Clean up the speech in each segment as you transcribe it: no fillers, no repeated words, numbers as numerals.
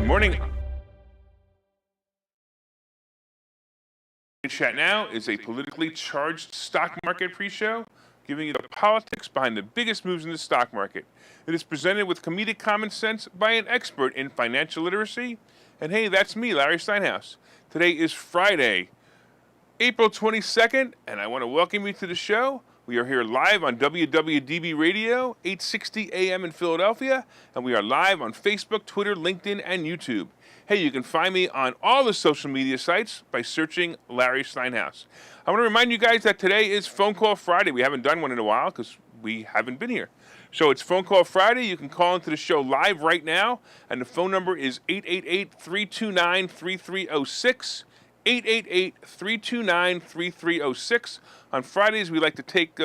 Good morning. Chat Now is a politically charged stock market pre-show, giving you the politics behind the biggest moves in the stock market. It is presented with comedic common sense by an expert in financial literacy. And hey, that's me, Larry Steinhouse. Today is Friday, April 22nd, and I want to welcome you to the show. We are here live on WWDB Radio, 860 AM in Philadelphia, and we are live on Facebook, Twitter, LinkedIn, and YouTube. Hey, you can find me on all the social media sites by searching Larry Steinhouse. I want to remind you guys that today is Phone Call Friday. We haven't done one in a while because we haven't been here. So it's Phone Call Friday. You can call into the show live right now, and the phone number is 888-329-3306. 888-329-3306. On Fridays, we like to take,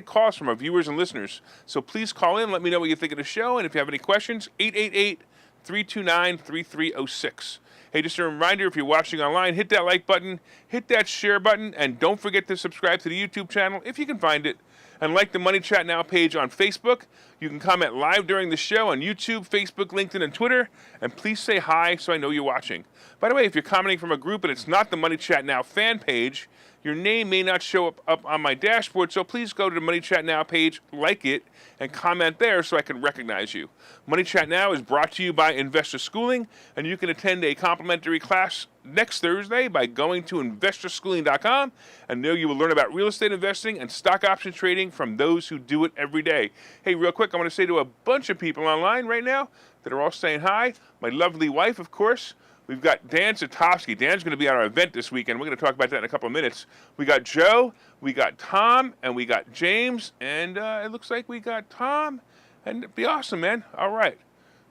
calls from our viewers and listeners. So please call in. Let me know what you think of the show. And if you have any questions, 888-329-3306. Hey, just a reminder, if you're watching online, hit that like button, hit that share button, and don't forget to subscribe to the YouTube channel if you can find it. And like the Money Chat Now page on Facebook. You can comment live during the show on YouTube, Facebook, LinkedIn, and Twitter. And please say hi so I know you're watching. By the way, if you're commenting from a group and it's not the Money Chat Now fan page, your name may not show up on my dashboard, so please go to the Money Chat Now page, like it, and comment there so I can recognize you. Money Chat Now is brought to you by Investor Schooling, and you can attend a complimentary class next Thursday by going to investorschooling.com, and there you will learn about real estate investing and stock option trading from those who do it every day. Hey, real quick, I want to say to a bunch of people online right now that are all saying hi. My lovely wife, of course. We've got Dan Satowski. Dan's going to be at our event this weekend. We're going to talk about that in a couple of minutes. We got Joe, we got Tom, and we got James, and it looks like we got Tom, and it'd be awesome, man. All right.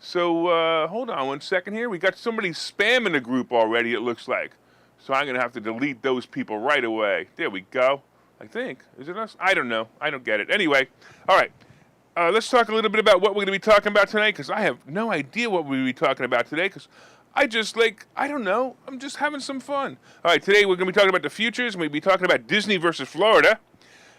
So hold on one second here. We got somebody spamming the group already, it looks like. So I'm going to have to delete those people right away. There we go. I think. Is it us? I don't know. I don't get it. Anyway, all right. Let's talk a little bit about what we're going to be talking about tonight, because I have no idea what we'll be talking about today, because I don't know. I'm just having some fun. All right, today we're going to be talking about the futures. We'll be talking about Disney versus Florida.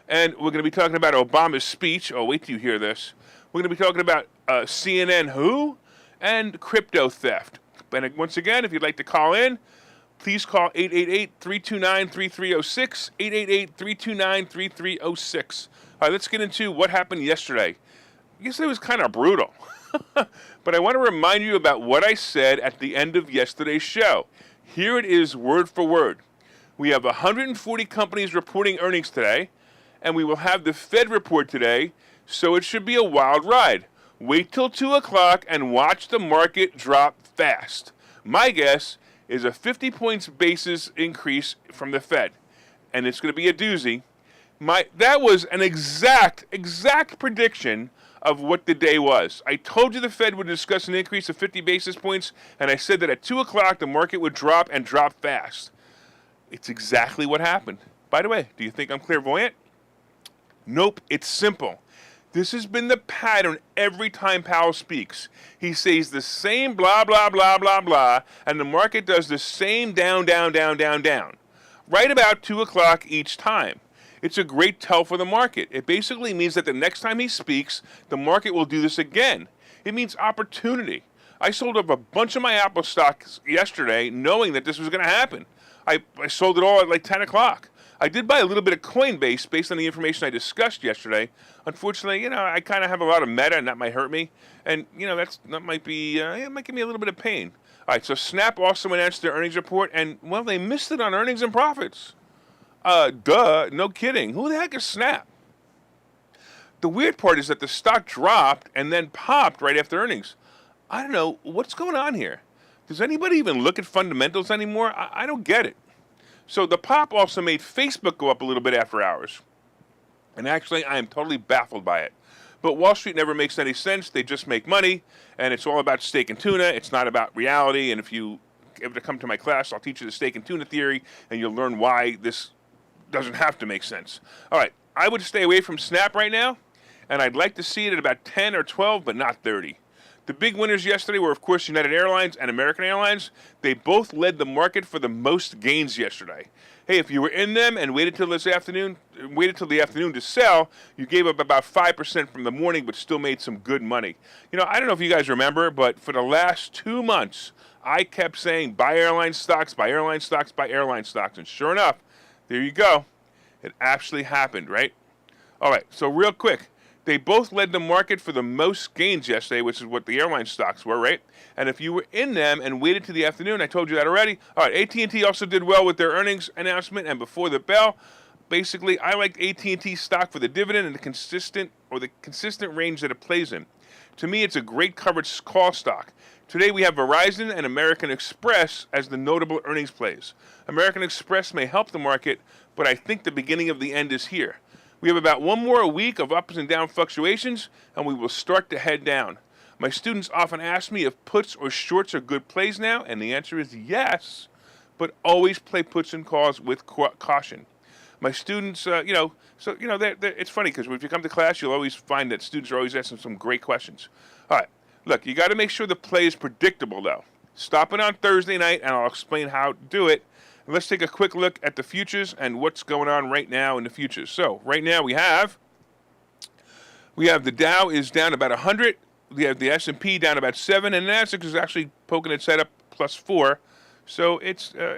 And we're going to be talking about Obama's speech. Oh, wait till you hear this. We're going to be talking about CNN who and crypto theft. And once again, if you'd like to call in, please call 888-329-3306, 888-329-3306. All right, let's get into what happened yesterday. I guess it was kind of brutal. But I want to remind you about what I said at the end of yesterday's show. Here it is word for word. We have 140 companies reporting earnings today, and we will have the Fed report today, so it should be a wild ride. Wait till 2 o'clock and watch the market drop fast. My guess is a 50 points basis increase from the Fed, and it's going to be a doozy. That was an exact prediction of what the day was. I told you the Fed would discuss an increase of 50 basis points, and I said that at 2 o'clock the market would drop and drop fast. It's exactly what happened. By the way, do you think I'm clairvoyant? Nope, it's simple. This has been the pattern every time Powell speaks. He says the same blah, blah, blah, blah, blah, and the market does the same down, down, down, down, down. Right about 2 o'clock each time. It's a great tell for the market. It basically means that the next time he speaks, the market will do this again. It means opportunity. I sold up a bunch of my Apple stocks yesterday knowing that this was going to happen. I sold it all at like 10 o'clock. I did buy a little bit of Coinbase based on the information I discussed yesterday. Unfortunately, I kind of have a lot of meta, and that might hurt me. And, that might be, it might give me a little bit of pain. All right, so Snap also announced their earnings report, and, well, they missed it on earnings and profits. No kidding. Who the heck is Snap? The weird part is that the stock dropped and then popped right after earnings. I don't know. What's going on here? Does anybody even look at fundamentals anymore? I don't get it. So the pop also made Facebook go up a little bit after hours. And actually, I am totally baffled by it. But Wall Street never makes any sense. They just make money, and it's all about steak and tuna. It's not about reality. And if you ever come to my class, I'll teach you the steak and tuna theory, and you'll learn why this doesn't have to make sense. All right, I would stay away from Snap right now, and I'd like to see it at about 10 or 12, but not 30. The big winners yesterday were, of course, United Airlines and American Airlines. They both led the market for the most gains yesterday. Hey, if you were in them and waited till the afternoon to sell, you gave up about 5% from the morning, but still made some good money. I don't know if you guys remember, but for the last 2 months, I kept saying buy airline stocks, buy airline stocks, buy airline stocks, and sure enough, there you go. It actually happened, right? All right, so real quick. They both led the market for the most gains yesterday, which is what the airline stocks were, right? And if you were in them and waited to the afternoon, I told you that already. All right, AT&T also did well with their earnings announcement and before the bell. Basically, I like AT&T stock for the dividend and the consistent range that it plays in. To me, it's a great coverage call stock. Today we have Verizon and American Express as the notable earnings plays. American Express may help the market, but I think the beginning of the end is here. We have about one more week of ups and down fluctuations, and we will start to head down. My students often ask me if puts or shorts are good plays now, and the answer is yes, but always play puts and calls with caution. My students, it's funny because if you come to class, you'll always find that students are always asking some great questions. All right, look, you got to make sure the play is predictable, though. Stop it on Thursday night, and I'll explain how to do it. Let's take a quick look at the futures and what's going on right now in the futures. So right now we have the Dow is down about 100. We have the S&P down about 7, and Nasdaq is actually poking its head up +4. So it's like I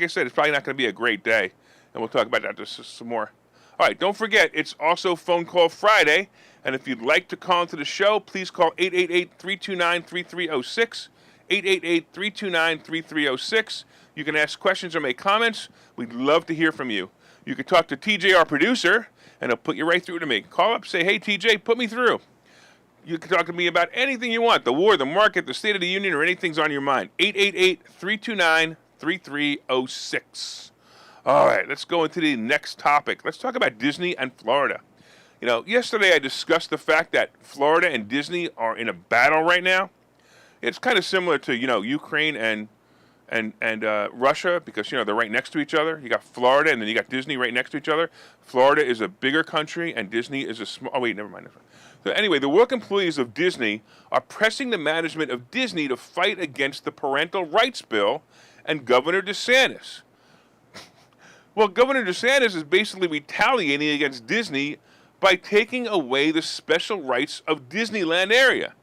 said, it's probably not going to be a great day, and we'll talk about that some more. All right, don't forget it's also Phone Call Friday, and if you'd like to call into the show, please call 888-329-3306. 888-329-3306. You can ask questions or make comments. We'd love to hear from you. You can talk to TJ, our producer, and he'll put you right through to me. Call up, say, hey, TJ, put me through. You can talk to me about anything you want, the war, the market, the State of the Union, or anything's on your mind. 888-329-3306. All right, let's go into the next topic. Let's talk about Disney and Florida. Yesterday I discussed the fact that Florida and Disney are in a battle right now. It's kind of similar to, Ukraine and Russia because, they're right next to each other. You got Florida and then you got Disney right next to each other. Florida is a bigger country and Disney is a small... Oh, wait, never mind. So anyway, the work employees of Disney are pressing the management of Disney to fight against the parental rights bill and Governor DeSantis. Well, Governor DeSantis is basically retaliating against Disney by taking away the special rights of Disneyland area.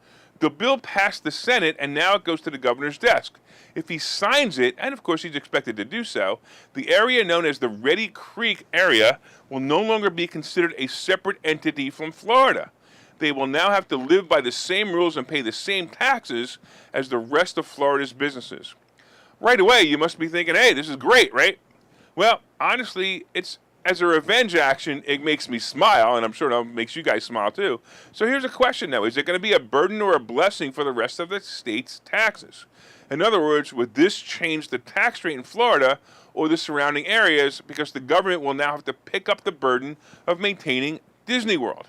The bill passed the Senate, and now it goes to the governor's desk. If he signs it, and of course he's expected to do so, the area known as the Reedy Creek area will no longer be considered a separate entity from Florida. They will now have to live by the same rules and pay the same taxes as the rest of Florida's businesses. Right away, you must be thinking, hey, this is great, right? Well, honestly, it's as a revenge action, it makes me smile, and I'm sure it makes you guys smile too. So here's a question, though. Is it going to be a burden or a blessing for the rest of the state's taxes? In other words, would this change the tax rate in Florida or the surrounding areas because the government will now have to pick up the burden of maintaining Disney World?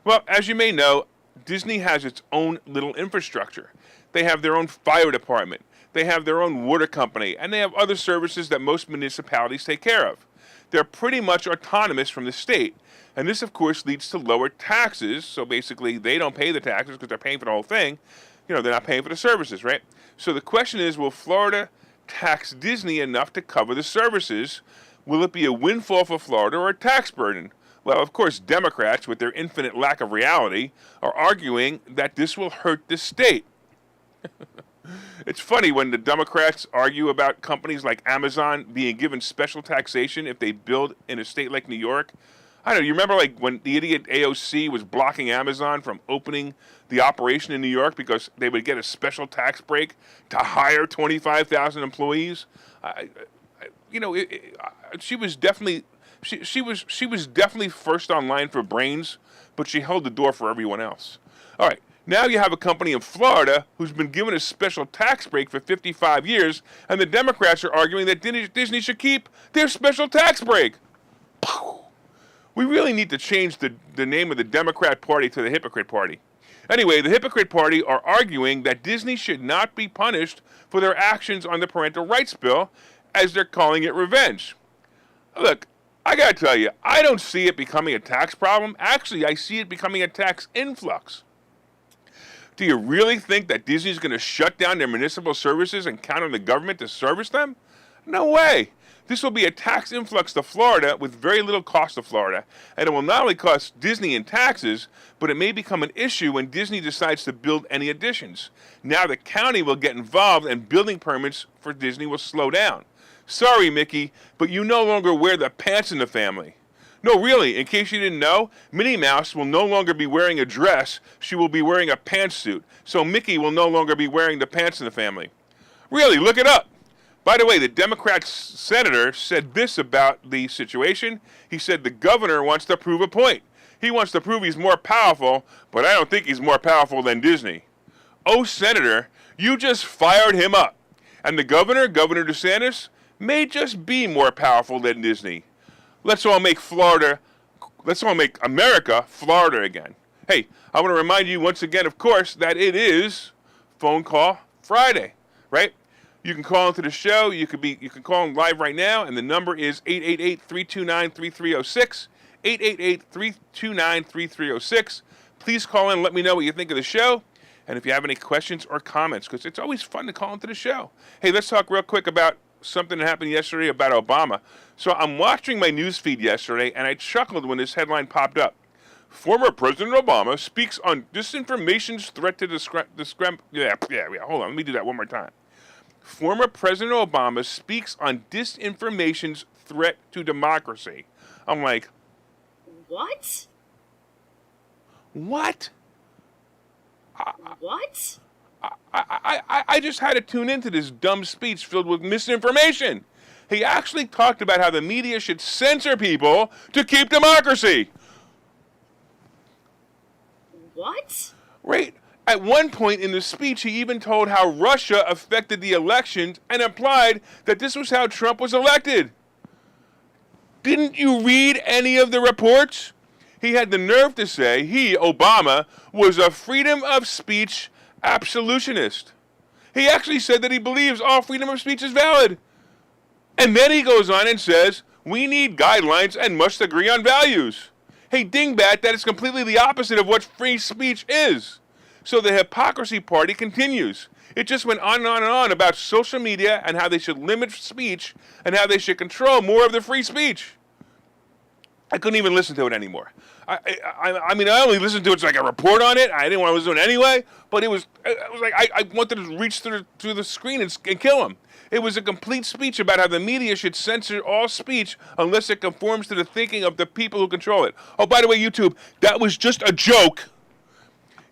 Well, as you may know, Disney has its own little infrastructure. They have their own fire department. They have their own water company, and they have other services that most municipalities take care of. They're pretty much autonomous from the state. And this, of course, leads to lower taxes. So basically, they don't pay the taxes because they're paying for the whole thing. They're not paying for the services, right? So the question is, will Florida tax Disney enough to cover the services? Will it be a windfall for Florida or a tax burden? Well, of course, Democrats, with their infinite lack of reality, are arguing that this will hurt the state. It's funny when the Democrats argue about companies like Amazon being given special taxation if they build in a state like New York. I don't know, you remember like when the idiot AOC was blocking Amazon from opening the operation in New York because they would get a special tax break to hire 25,000 employees? She was definitely first online for brains, but she held the door for everyone else. All right. Now you have a company in Florida who's been given a special tax break for 55 years, and the Democrats are arguing that Disney should keep their special tax break. We really need to change the name of the Democrat Party to the Hypocrite Party. Anyway, the Hypocrite Party are arguing that Disney should not be punished for their actions on the parental rights bill, as they're calling it revenge. Look, I got to tell you, I don't see it becoming a tax problem. Actually, I see it becoming a tax influx. Do you really think that Disney's going to shut down their municipal services and count on the government to service them? No way. This will be a tax influx to Florida with very little cost to Florida, and it will not only cost Disney in taxes, but it may become an issue when Disney decides to build any additions. Now the county will get involved and building permits for Disney will slow down. Sorry, Mickey, but you no longer wear the pants in the family. No, really, in case you didn't know, Minnie Mouse will no longer be wearing a dress, she will be wearing a pantsuit. So Mickey will no longer be wearing the pants in the family. Really, look it up. By the way, the Democrat senator said this about the situation. He said the governor wants to prove a point. He wants to prove he's more powerful, but I don't think he's more powerful than Disney. Oh, Senator, you just fired him up. And the governor, Governor DeSantis, may just be more powerful than Disney. Let's all make America Florida again. Hey, I want to remind you once again, of course, that it is Phone Call Friday, right? You can call into the show. You can call in live right now, and the number is 888-329-3306, 888-329-3306. Please call in and let me know what you think of the show, and if you have any questions or comments, because it's always fun to call into the show. Hey, let's talk real quick about something that happened yesterday about Obama. So I'm watching my news feed yesterday, and I chuckled when this headline popped up. Former President Obama speaks on disinformation's threat to hold on, let me do that one more time. Former President Obama speaks on disinformation's threat to democracy. I'm like, what? What? What? I just had to tune into this dumb speech filled with misinformation. He actually talked about how the media should censor people to keep democracy. What? Right. At one point in the speech, he even told how Russia affected the elections and implied that this was how Trump was elected. Didn't you read any of the reports? He had the nerve to say he, Obama, was a freedom of speech absolutionist. He actually said that he believes all freedom of speech is valid. And then he goes on and says, we need guidelines and must agree on values. Hey, dingbat, that is completely the opposite of what free speech is. So the hypocrisy party continues. It just went on and on and on about social media and how they should limit speech and how they should control more of the free speech. I couldn't even listen to it anymore. I mean, I only listened to it like a report on it. I didn't want to listen to it anyway, but it was like I wanted to reach through the screen and kill him. It was a complete speech about how the media should censor all speech unless it conforms to the thinking of the people who control it. Oh, by the way, YouTube, that was just a joke.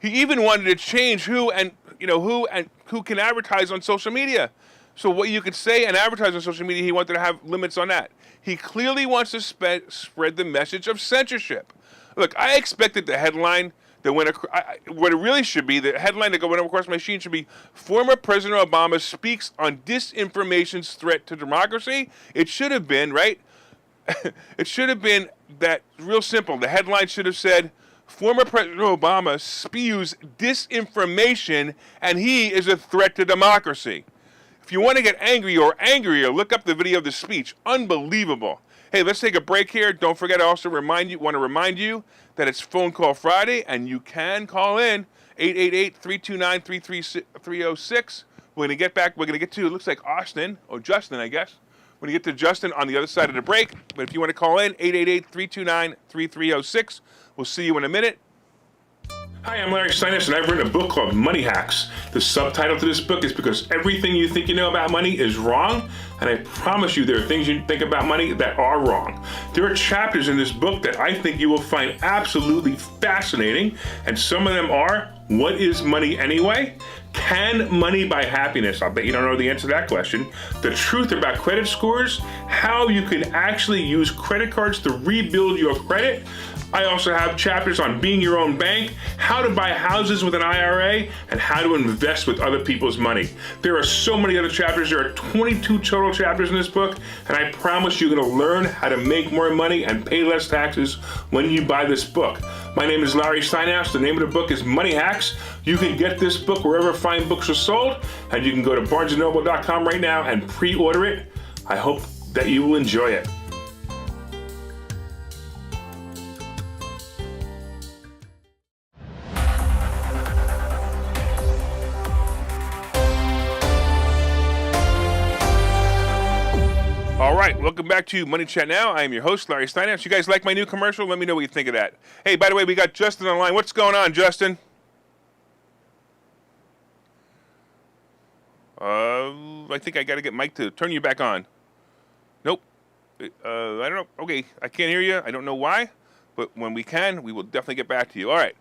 He even wanted to change who can advertise on social media. So what you could say and advertise on social media, he wanted to have limits on that. He clearly wants to spread the message of censorship. Look, I expected the headline that went what it really should be, the headline that went across my sheet should be, former President Obama speaks on disinformation's threat to democracy. It should have been, right? It should have been that, real simple. The headline should have said, former President Obama spews disinformation and he is a threat to democracy. If you want to get angry or angrier, look up the video of the speech. Unbelievable. Hey, let's take a break here. Don't forget, I also want to remind you that it's Phone Call Friday, and you can call in 888-329-3306. We're going to get back. We're going to get to, it looks like Austin, or Justin, I guess. We're going to get to Justin on the other side of the break. But if you want to call in, 888-329-3306. We'll see you in a minute. Hi, I'm Larry Steinhouse, and I've written a book called Money Hacks. The subtitle to this book is because everything you think you know about money is wrong, and I promise you there are things you think about money that are wrong. There are chapters in this book that I think you will find absolutely fascinating, and some of them are, what is money anyway? Can money buy happiness? I'll bet you don't know the answer to that question. The truth about credit scores, how you can actually use credit cards to rebuild your credit. I also have chapters on being your own bank, how to buy houses with an IRA, and how to invest with other people's money. There are so many other chapters. There are 22 total chapters in this book, and I promise you're going to learn how to make more money and pay less taxes when you buy this book. My name is Larry Steinhouse. The name of the book is Money Hacks. You can get this book wherever fine books are sold, and you can go to barnesandnoble.com right now and pre-order it. I hope that you will enjoy it. All right, welcome back to Money Chat Now. I am your host, Larry Steinhouse. You guys like my new commercial? Let me know what you think of that. Hey, by the way, we got Justin on the line. What's going on, Justin? I think I got to get Mike to turn you back on. Nope. I don't know. Okay, I can't hear you. I don't know why, but when we can, we will definitely get back to you. All right.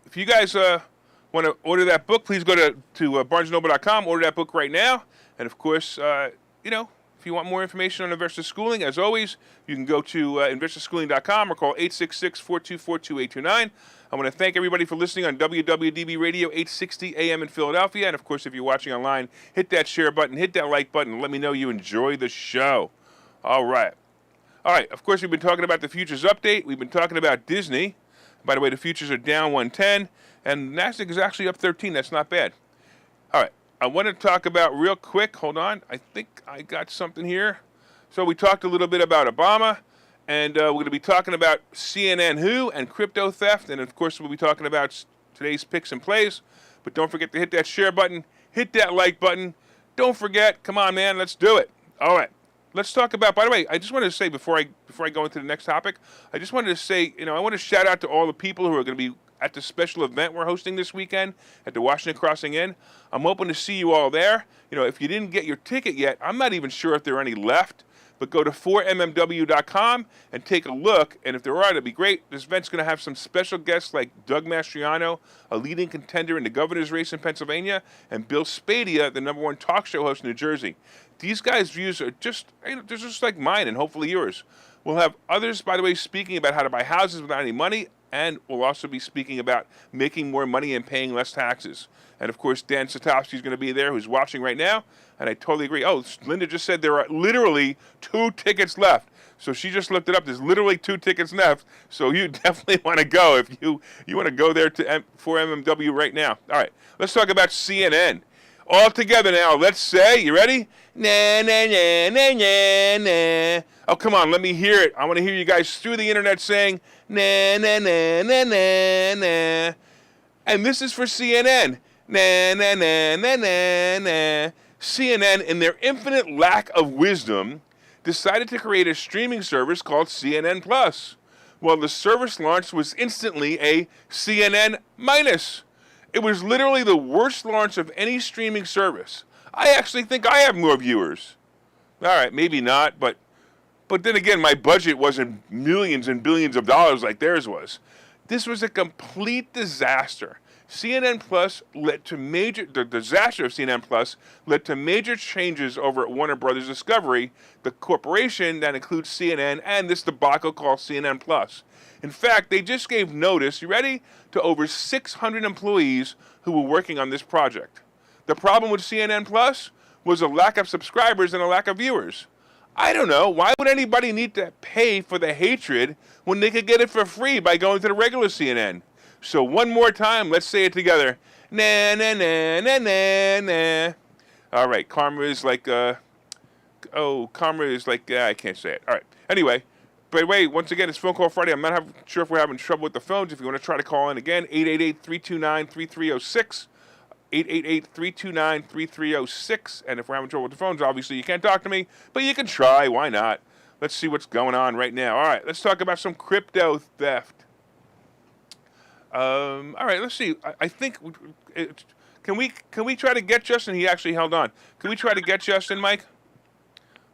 If you guys want to order that book, please go to barnesandnoble.com. Order that book right now. And, of course, if you want more information on investor schooling, as always, you can go to investorschooling.com or call 866-424-2829. I want to thank everybody for listening on WWDB Radio 860 AM in Philadelphia. And, of course, if you're watching online, hit that share button, hit that like button, and let me know you enjoy the show. All right. Of course, we've been talking about the futures update. We've been talking about Disney. By the way, the futures are down 110, and NASDAQ is actually up 13. That's not bad. All right. I want to talk about real quick. Hold on. I think I got something here. So we talked a little bit about Obama, and we're going to be talking about CNN Who and crypto theft. And, of course, we'll be talking about today's picks and plays. But don't forget to hit that share button. Hit that like button. Don't forget. Come on, man. Let's do it. All right. Let's talk about, by the way, I just wanted to say before I go into the next topic, I just wanted to say, I want to shout out to all the people who are going to be at the special event we're hosting this weekend at the Washington Crossing Inn. I'm hoping to see you all there. If you didn't get your ticket yet, I'm not even sure if there are any left, but go to 4mmw.com and take a look, and if there are, it'd be great. This event's going to have some special guests like Doug Mastriano, a leading contender in the governor's race in Pennsylvania, and Bill Spadea, the #1 talk show host in New Jersey. These guys' views are just like mine and hopefully yours. We'll have others, by the way, speaking about how to buy houses without any money, and we'll also be speaking about making more money and paying less taxes. And, of course, Dan Satowski's going to be there, who's watching right now, and I totally agree. Oh, Linda just said there are literally 2 tickets left. So she just looked it up. There's literally 2 tickets left, so you definitely want to go if you want to go there to 4MMW right now. All right, let's talk about CNN. All together now. Let's say, you ready? Na, na, na, na, na, na. Oh, come on, let me hear it. I want to hear you guys through the internet saying, na, na, na, na, na, na. And this is for CNN. Na, na, na, na, na, na. CNN, in their infinite lack of wisdom, decided to create a streaming service called CNN Plus. Well, the service launch was instantly a CNN minus. It was literally the worst launch of any streaming service. I actually think I have more viewers. All right, maybe not, but then again, my budget wasn't millions and billions of dollars like theirs was. This was a complete disaster. CNN Plus the disaster of CNN Plus led to major changes over at Warner Brothers Discovery, the corporation that includes CNN and this debacle called CNN Plus. In fact, they just gave notice, you ready, to over 600 employees who were working on this project. The problem with CNN Plus was a lack of subscribers and a lack of viewers. I don't know. Why would anybody need to pay for the hatred when they could get it for free by going to the regular CNN? So one more time, let's say it together. Na, na, na, na, na, na. All right, karma is like, I can't say it. All right, anyway. By the way, once again, it's Phone Call Friday. I'm not sure if we're having trouble with the phones. If you want to try to call in again, 888-329-3306, 888-329-3306. And if we're having trouble with the phones, obviously you can't talk to me, but you can try. Why not? Let's see what's going on right now. All right, let's talk about some crypto theft. All right, let's see. I think, can we try to get Justin? He actually held on. Can we try to get Justin, Mike?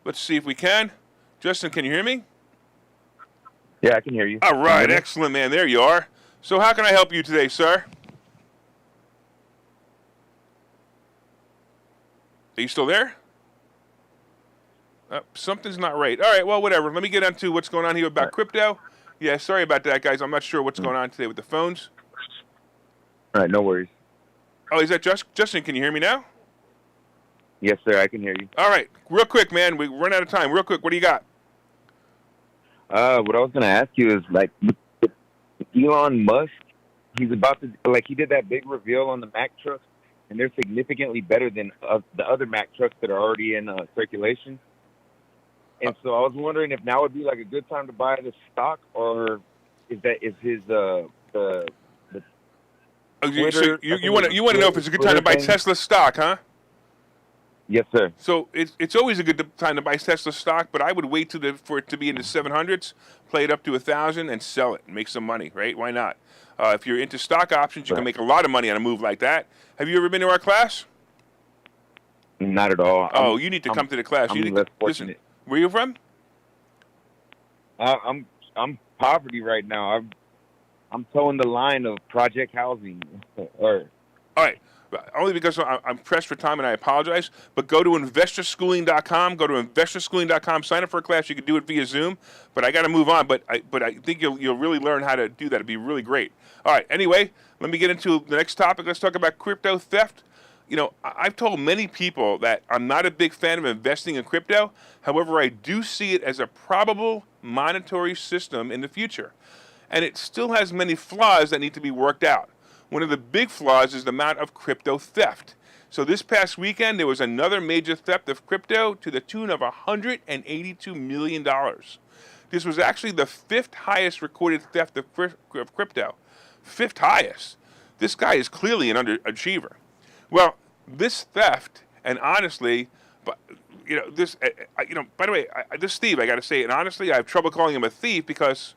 Let's see if we can. Justin, can you hear me? Yeah, I can hear you. All right, excellent, man. There you are. So how can I help you today, sir? Are you still there? Something's not right. All right, well, whatever. Let me get into what's going on here about crypto. Yeah, sorry about that, guys. I'm not sure what's going on today with the phones. All right, no worries. Oh, is that Justin? Can you hear me now? Yes, sir, I can hear you. All right, real quick, man. We run out of time. Real quick, what do you got? What I was going to ask you is, like, Elon Musk, he's about to, he did that big reveal on the Mack trucks, and they're significantly better than the other Mack trucks that are already in circulation. And so I was wondering if now would be, a good time to buy the stock, or is his, So you want to know if it's a good time to buy Tesla stock, huh? Yes, sir. So it's always a good time to buy Tesla stock, but I would wait for it to be in the 700s, play it up to 1,000, and sell it and make some money, right? Why not? If you're into stock options, you can Right. make a lot of money on a move like that. Have you ever been to our class? Not at all. Oh, you need to come to the class. I'm You need less to, listen, fortunate. where you from? I'm poverty right now. I'm towing the line of project housing. Or All right. Only because I'm pressed for time and I apologize. But go to investorschooling.com. Go to investorschooling.com. Sign up for a class. You can do it via Zoom. But I got to move on. But I think you'll really learn how to do that. It'd be really great. All right. Anyway, let me get into the next topic. Let's talk about crypto theft. You know, I've told many people that I'm not a big fan of investing in crypto. However, I do see it as a probable monetary system in the future. And it still has many flaws that need to be worked out. One of the big flaws is the amount of crypto theft. So this past weekend, there was another major theft of crypto to the tune of $182 million. This was actually the 5th highest recorded theft of crypto. 5th highest. This guy is clearly an underachiever. Well, this theft, and honestly, but by the way, this Steve, I got to say, and honestly, I have trouble calling him a thief because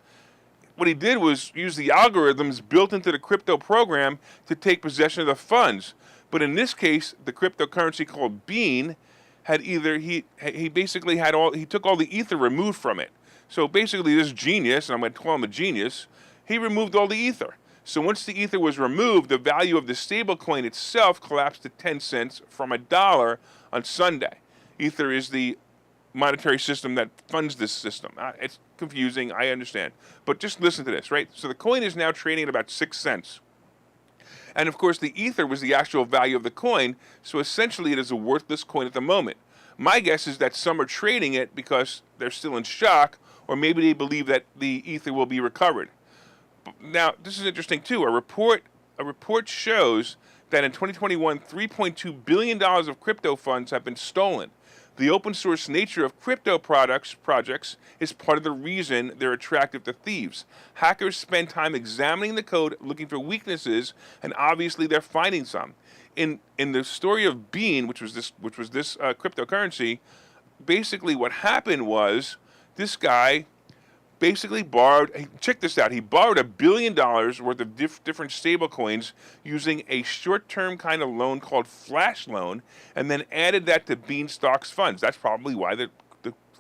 what he did was use the algorithms built into the crypto program to take possession of the funds. But in this case, the cryptocurrency called Bean had he basically he took all the ether removed from it. So basically, this genius, and I'm going to call him a genius, he removed all the ether. So once the ether was removed, the value of the stable coin itself collapsed to 10 cents from $1 on Sunday. Ether is the monetary system that funds this system. It's confusing, I understand. But just listen to this, right? So the coin is now trading at about 6 cents. And of course, the ether was the actual value of the coin, so essentially it is a worthless coin at the moment. My guess is that some are trading it because they're still in shock, or maybe they believe that the ether will be recovered. Now, this is interesting too. A report shows that in 2021, $3.2 billion of crypto funds have been stolen. The open source nature of crypto projects is part of the reason they're attractive to thieves. Hackers spend time examining the code, looking for weaknesses, and obviously they're finding some. In the story of Bean, which was this cryptocurrency, basically what happened was this guy basically check this out, he borrowed $1 billion worth of different stable coins using a short-term kind of loan called flash loan, and then added that to Beanstalk's funds. That's probably why the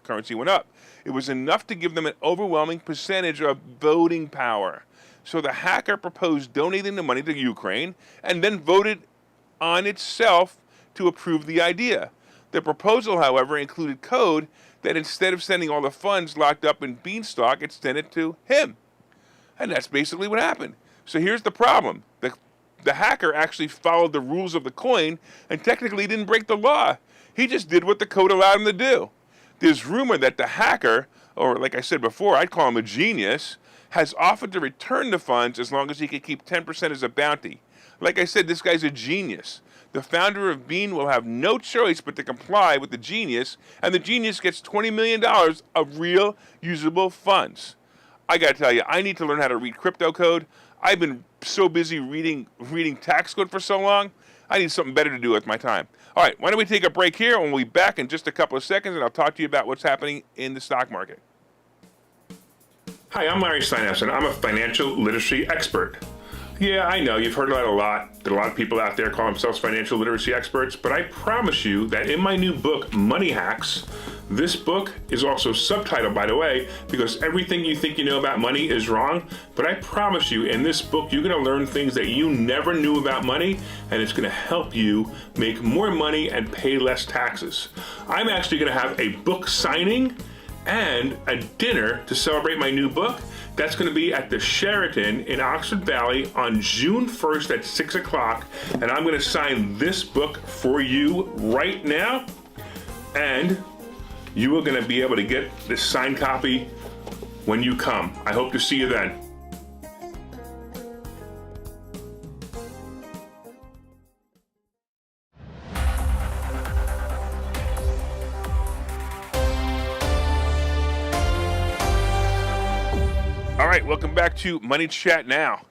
currency went up. It was enough to give them an overwhelming percentage of voting power. So the hacker proposed donating the money to Ukraine and then voted on itself to approve the idea. The proposal, however, included code that instead of sending all the funds locked up in Beanstalk, it sent it to him. And that's basically what happened. So here's the problem. The hacker actually followed the rules of the coin and technically didn't break the law. He just did what the code allowed him to do. There's rumor that the hacker, or like I said before, I'd call him a genius, has offered to return the funds as long as he could keep 10% as a bounty. Like I said, this guy's a genius. The founder of Bean will have no choice but to comply with the genius, and the genius gets $20 million of real usable funds. I got to tell you, I need to learn how to read crypto code. I've been so busy reading tax code for so long, I need something better to do with my time. All right, why don't we take a break here, and we'll be back in just a couple of seconds, and I'll talk to you about what's happening in the stock market. Hi, I'm Larry Steinhouse, and I'm a financial literacy expert. Yeah, I know, you've heard that a lot. That a lot of people out there call themselves financial literacy experts, but I promise you that in my new book, Money Hacks, this book is also subtitled, by the way, because everything you think you know about money is wrong. But I promise you, in this book, you're going to learn things that you never knew about money, and it's going to help you make more money and pay less taxes. I'm actually going to have a book signing and a dinner to celebrate my new book. That's going to be at the Sheraton in Oxford Valley on June 1st at 6 o'clock. And I'm going to sign this book for you right now. And you are going to be able to get this signed copy when you come. I hope to see you then. All right, welcome back to Money Chat Now.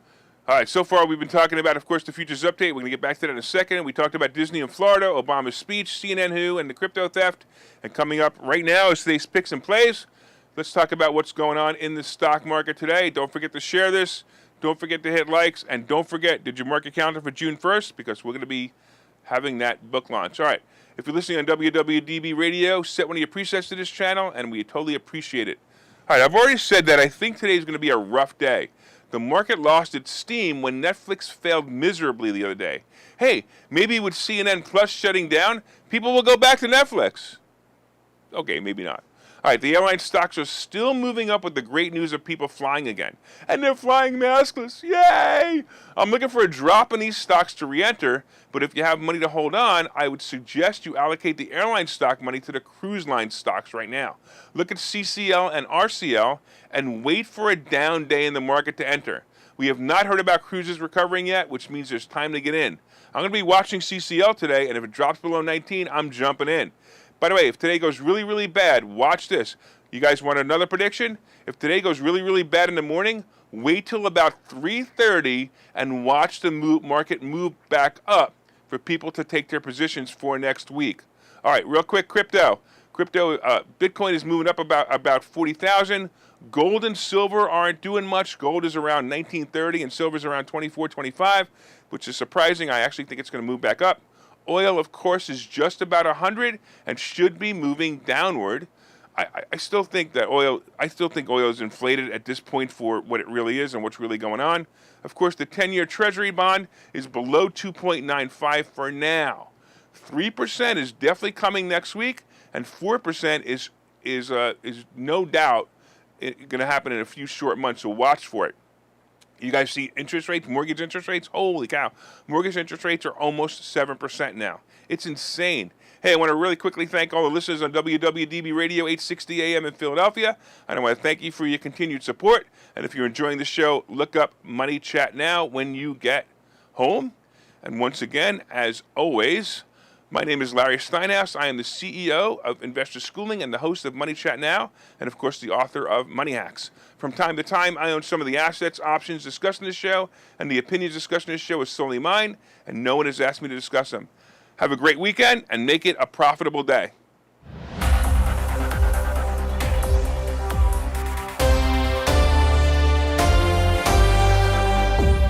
All right, so far we've been talking about, of course, the futures update. We're going to get back to that in a second. We talked about Disney in Florida, Obama's speech, CNN who, and the crypto theft. And coming up right now is today's picks and plays. Let's talk about what's going on in the stock market today. Don't forget to share this. Don't forget to hit likes. And don't forget, did you mark your calendar for June 1st? Because we're going to be having that book launch. All right, if you're listening on WWDB Radio, set one of your presets to this channel, and we totally appreciate it. All right, I've already said that I think today is going to be a rough day. The market lost its steam when Netflix failed miserably the other day. Hey, maybe with CNN Plus shutting down, people will go back to Netflix. Okay, maybe not. All right, the airline stocks are still moving up with the great news of people flying again. And they're flying maskless. Yay! I'm looking for a drop in these stocks to re-enter, but if you have money to hold on, I would suggest you allocate the airline stock money to the cruise line stocks right now. Look at CCL and RCL and wait for a down day in the market to enter. We have not heard about cruises recovering yet, which means there's time to get in. I'm going to be watching CCL today, and if it drops below 19, I'm jumping in. By the way, if today goes really, really bad, watch this. You guys want another prediction? If today goes really, really bad in the morning, wait till about 3:30 and watch the market move back up for people to take their positions for next week. All right, real quick, crypto. Bitcoin is moving up about 40,000. Gold and silver aren't doing much. Gold is around 1930 and silver is around 24.25, which is surprising. I actually think it's going to move back up. Oil, of course, is just about 100 and should be moving downward. I still think oil is inflated at this point for what it really is and what's really going on. Of course, the 10-year Treasury bond is below 2.95 for now. 3% is definitely coming next week, and 4% is no doubt going to happen in a few short months. So watch for it. You guys see interest rates, mortgage interest rates? Holy cow. Mortgage interest rates are almost 7% now. It's insane. Hey, I want to really quickly thank all the listeners on WWDB Radio 860 AM in Philadelphia. And I want to thank you for your continued support. And if you're enjoying the show, look up Money Chat Now when you get home. And once again, as always, my name is Larry Steinhouse. I am the CEO of Investor Schooling and the host of Money Chat Now, and of course the author of Money Hacks. From time to time, I own some of the assets, options discussed in this show, and the opinions discussed in this show is solely mine, and no one has asked me to discuss them. Have a great weekend, and make it a profitable day.